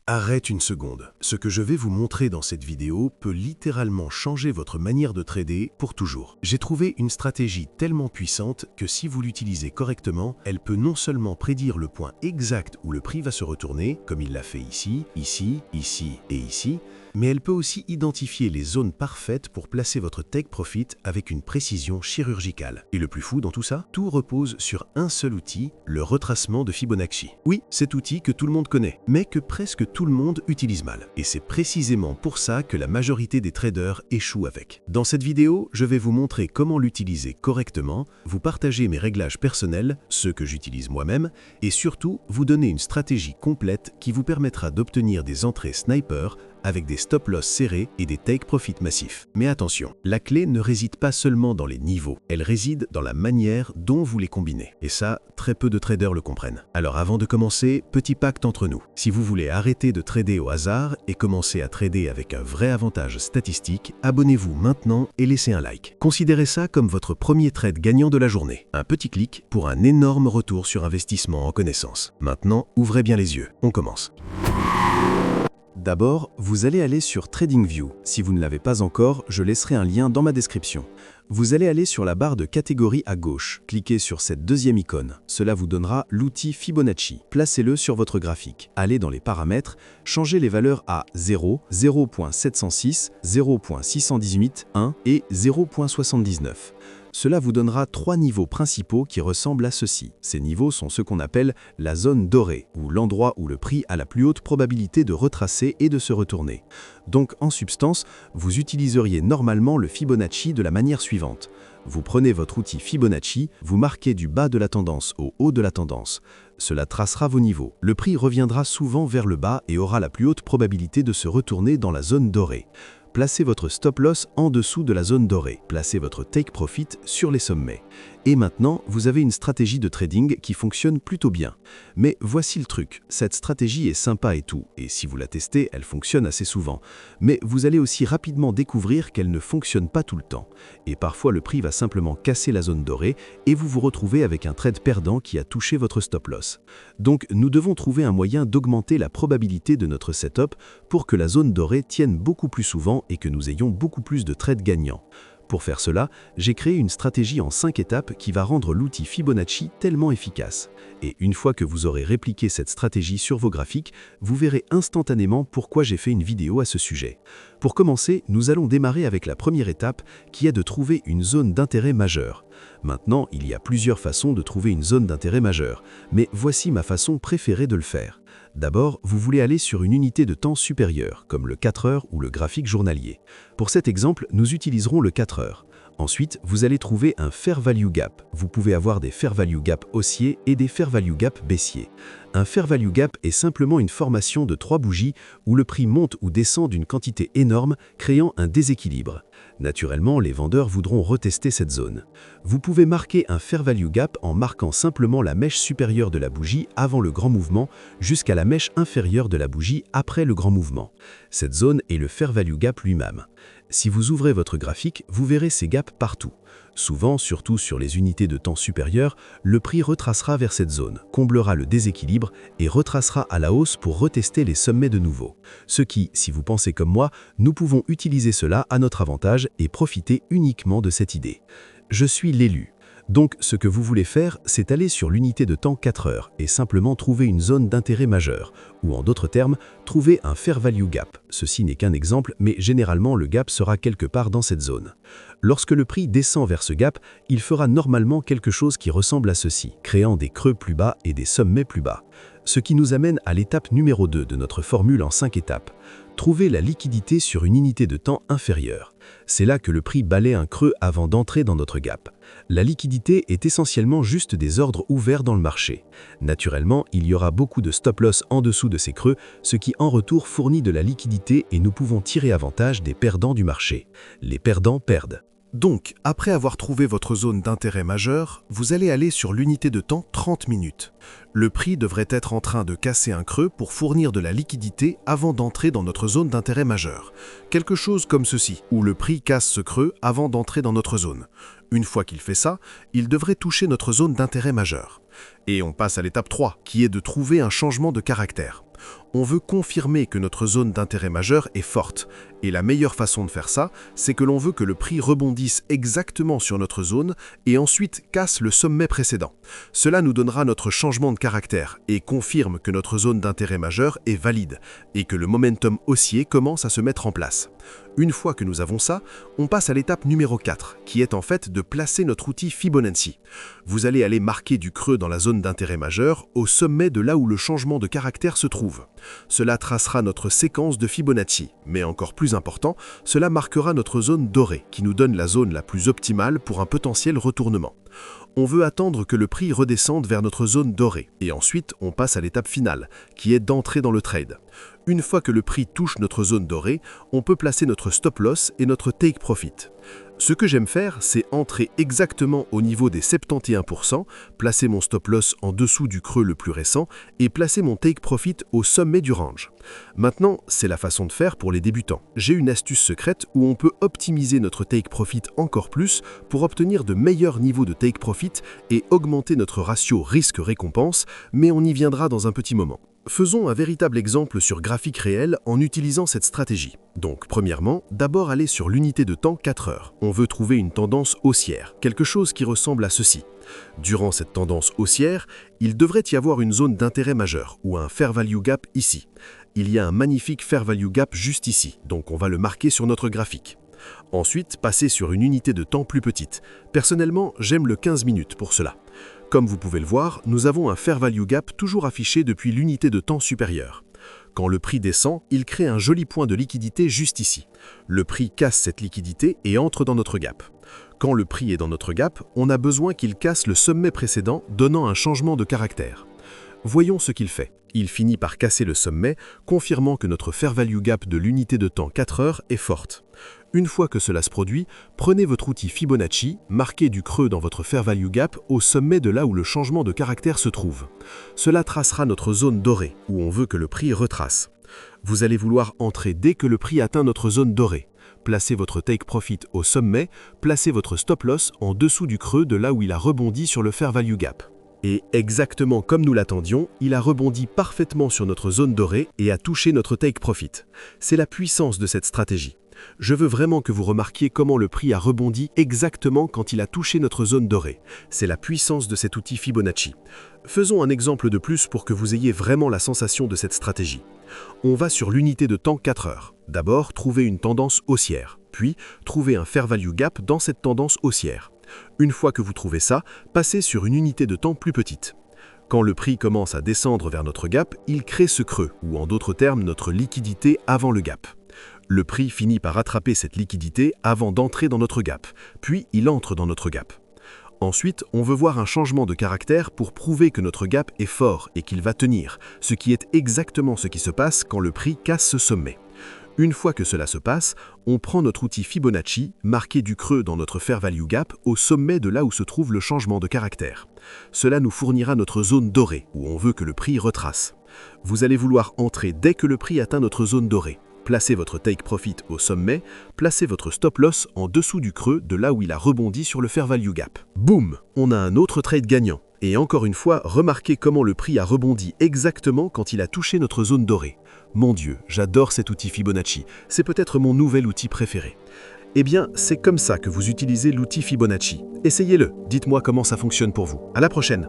Arrête une seconde. Ce que je vais vous montrer dans cette vidéo peut littéralement changer votre manière de trader pour toujours. J'ai trouvé une stratégie tellement puissante que si vous l'utilisez correctement, elle peut non seulement prédire le point exact où le prix va se retourner, comme il l'a fait ici, ici, ici et ici, mais elle peut aussi identifier les zones parfaites pour placer votre take profit avec une précision chirurgicale. Et le plus fou dans tout ça, tout repose sur un seul outil, le retracement de Fibonacci. Oui, cet outil que tout le monde connaît, mais que presque tout le monde utilise mal. Et c'est précisément pour ça que la majorité des traders échouent avec. Dans cette vidéo, je vais vous montrer comment l'utiliser correctement, vous partager mes réglages personnels, ceux que j'utilise moi-même, et surtout vous donner une stratégie complète qui vous permettra d'obtenir des entrées sniper avec des stop-loss serrés et des take-profit massifs. Mais attention, la clé ne réside pas seulement dans les niveaux, elle réside dans la manière dont vous les combinez. Et ça, très peu de traders le comprennent. Alors avant de commencer, petit pacte entre nous. Si vous voulez arrêter de trader au hasard et commencer à trader avec un vrai avantage statistique, abonnez-vous maintenant et laissez un like. Considérez ça comme votre premier trade gagnant de la journée. Un petit clic pour un énorme retour sur investissement en connaissance. Maintenant, ouvrez bien les yeux. On commence. D'abord, vous allez aller sur TradingView. Si vous ne l'avez pas encore, je laisserai un lien dans ma description. Vous allez aller sur la barre de catégorie à gauche. Cliquez sur cette deuxième icône. Cela vous donnera l'outil Fibonacci. Placez-le sur votre graphique. Allez dans les paramètres, changez les valeurs à 0, 0.706, 0.618, 1 et 0.79. Cela vous donnera 3 niveaux principaux qui ressemblent à ceci. Ces niveaux sont ce qu'on appelle la zone dorée, ou l'endroit où le prix a la plus haute probabilité de retracer et de se retourner. Donc en substance, vous utiliseriez normalement le Fibonacci de la manière suivante. Vous prenez votre outil Fibonacci, vous marquez du bas de la tendance au haut de la tendance. Cela tracera vos niveaux. Le prix reviendra souvent vers le bas et aura la plus haute probabilité de se retourner dans la zone dorée. Placez votre stop-loss en dessous de la zone dorée. Placez votre take-profit sur les sommets. Et maintenant, vous avez une stratégie de trading qui fonctionne plutôt bien. Mais voici le truc, cette stratégie est sympa et tout, et si vous la testez, elle fonctionne assez souvent. Mais vous allez aussi rapidement découvrir qu'elle ne fonctionne pas tout le temps. Et parfois, le prix va simplement casser la zone dorée et vous vous retrouvez avec un trade perdant qui a touché votre stop-loss. Donc, nous devons trouver un moyen d'augmenter la probabilité de notre setup pour que la zone dorée tienne beaucoup plus souvent et que nous ayons beaucoup plus de trades gagnants. Pour faire cela, j'ai créé une stratégie en 5 étapes qui va rendre l'outil Fibonacci tellement efficace. Et une fois que vous aurez répliqué cette stratégie sur vos graphiques, vous verrez instantanément pourquoi j'ai fait une vidéo à ce sujet. Pour commencer, nous allons démarrer avec la première étape qui est de trouver une zone d'intérêt majeure. Maintenant, il y a plusieurs façons de trouver une zone d'intérêt majeure, mais voici ma façon préférée de le faire. D'abord, vous voulez aller sur une unité de temps supérieure, comme le 4 heures ou le graphique journalier. Pour cet exemple, nous utiliserons le 4 heures. Ensuite, vous allez trouver un Fair Value Gap. Vous pouvez avoir des Fair Value Gap haussiers et des Fair Value Gap baissiers. Un Fair Value Gap est simplement une formation de 3 bougies où le prix monte ou descend d'une quantité énorme, créant un déséquilibre. Naturellement, les vendeurs voudront retester cette zone. Vous pouvez marquer un Fair Value Gap en marquant simplement la mèche supérieure de la bougie avant le grand mouvement jusqu'à la mèche inférieure de la bougie après le grand mouvement. Cette zone est le Fair Value Gap lui-même. Si vous ouvrez votre graphique, vous verrez ces gaps partout. Souvent, surtout sur les unités de temps supérieures, le prix retracera vers cette zone, comblera le déséquilibre et retracera à la hausse pour retester les sommets de nouveau. Ce qui, si vous pensez comme moi, nous pouvons utiliser cela à notre avantage et profiter uniquement de cette idée. Je suis l'élu. Donc, ce que vous voulez faire, c'est aller sur l'unité de temps 4 heures et simplement trouver une zone d'intérêt majeur, ou en d'autres termes, trouver un Fair Value Gap. Ceci n'est qu'un exemple, mais généralement le gap sera quelque part dans cette zone. Lorsque le prix descend vers ce gap, il fera normalement quelque chose qui ressemble à ceci, créant des creux plus bas et des sommets plus bas. Ce qui nous amène à l'étape numéro 2 de notre formule en 5 étapes. Trouver la liquidité sur une unité de temps inférieure. C'est là que le prix balaie un creux avant d'entrer dans notre gap. La liquidité est essentiellement juste des ordres ouverts dans le marché. Naturellement, il y aura beaucoup de stop-loss en dessous de ces creux, ce qui en retour fournit de la liquidité et nous pouvons tirer avantage des perdants du marché. Les perdants perdent. Donc, après avoir trouvé votre zone d'intérêt majeur, vous allez aller sur l'unité de temps 30 minutes. Le prix devrait être en train de casser un creux pour fournir de la liquidité avant d'entrer dans notre zone d'intérêt majeur. Quelque chose comme ceci, où le prix casse ce creux avant d'entrer dans notre zone. Une fois qu'il fait ça, il devrait toucher notre zone d'intérêt majeur. Et on passe à l'étape 3, qui est de trouver un changement de caractère. On veut confirmer que notre zone d'intérêt majeur est forte. Et la meilleure façon de faire ça, c'est que l'on veut que le prix rebondisse exactement sur notre zone et ensuite casse le sommet précédent. Cela nous donnera notre changement de caractère et confirme que notre zone d'intérêt majeur est valide et que le momentum haussier commence à se mettre en place. Une fois que nous avons ça, on passe à l'étape numéro 4, qui est en fait de placer notre outil Fibonacci. Vous allez aller marquer du creux dans la zone d'intérêt majeur au sommet de là où le changement de caractère se trouve. Cela tracera notre séquence de Fibonacci, mais encore plus important, cela marquera notre zone dorée, qui nous donne la zone la plus optimale pour un potentiel retournement. On veut attendre que le prix redescende vers notre zone dorée, et ensuite on passe à l'étape finale, qui est d'entrer dans le trade. Une fois que le prix touche notre zone dorée, on peut placer notre stop loss et notre take profit. Ce que j'aime faire, c'est entrer exactement au niveau des 71%, placer mon stop loss en dessous du creux le plus récent et placer mon take profit au sommet du range. Maintenant, c'est la façon de faire pour les débutants. J'ai une astuce secrète où on peut optimiser notre take profit encore plus pour obtenir de meilleurs niveaux de take profit et augmenter notre ratio risque-récompense, mais on y viendra dans un petit moment. Faisons un véritable exemple sur graphique réel en utilisant cette stratégie. Donc, premièrement, d'abord aller sur l'unité de temps 4 heures. On veut trouver une tendance haussière, quelque chose qui ressemble à ceci. Durant cette tendance haussière, il devrait y avoir une zone d'intérêt majeur ou un fair value gap ici. Il y a un magnifique fair value gap juste ici, donc on va le marquer sur notre graphique. Ensuite, passer sur une unité de temps plus petite. Personnellement, j'aime le 15 minutes pour cela. Comme vous pouvez le voir, nous avons un fair value gap toujours affiché depuis l'unité de temps supérieure. Quand le prix descend, il crée un joli point de liquidité juste ici. Le prix casse cette liquidité et entre dans notre gap. Quand le prix est dans notre gap, on a besoin qu'il casse le sommet précédent, donnant un changement de caractère. Voyons ce qu'il fait. Il finit par casser le sommet, confirmant que notre fair value gap de l'unité de temps 4 heures est forte. Une fois que cela se produit, prenez votre outil Fibonacci, marquez du creux dans votre fair value gap au sommet de là où le changement de caractère se trouve. Cela tracera notre zone dorée, où on veut que le prix retrace. Vous allez vouloir entrer dès que le prix atteint notre zone dorée. Placez votre take profit au sommet, placez votre stop loss en dessous du creux de là où il a rebondi sur le fair value gap. Et exactement comme nous l'attendions, il a rebondi parfaitement sur notre zone dorée et a touché notre take profit. C'est la puissance de cette stratégie. Je veux vraiment que vous remarquiez comment le prix a rebondi exactement quand il a touché notre zone dorée. C'est la puissance de cet outil Fibonacci. Faisons un exemple de plus pour que vous ayez vraiment la sensation de cette stratégie. On va sur l'unité de temps 4 heures. D'abord, trouver une tendance haussière, puis trouver un fair value gap dans cette tendance haussière. Une fois que vous trouvez ça, passez sur une unité de temps plus petite. Quand le prix commence à descendre vers notre gap, il crée ce creux, ou en d'autres termes, notre liquidité avant le gap. Le prix finit par attraper cette liquidité avant d'entrer dans notre gap, puis il entre dans notre gap. Ensuite, on veut voir un changement de caractère pour prouver que notre gap est fort et qu'il va tenir, ce qui est exactement ce qui se passe quand le prix casse ce sommet. Une fois que cela se passe, on prend notre outil Fibonacci, marqué du creux dans notre fair value gap, au sommet de là où se trouve le changement de caractère. Cela nous fournira notre zone dorée, où on veut que le prix retrace. Vous allez vouloir entrer dès que le prix atteint notre zone dorée. Placez votre take profit au sommet, placez votre stop loss en dessous du creux de là où il a rebondi sur le fair value gap. Boum! On a un autre trade gagnant. Et encore une fois, remarquez comment le prix a rebondi exactement quand il a touché notre zone dorée. Mon Dieu, j'adore cet outil Fibonacci. C'est peut-être mon nouvel outil préféré. Eh bien, c'est comme ça que vous utilisez l'outil Fibonacci. Essayez-le, dites-moi comment ça fonctionne pour vous. À la prochaine!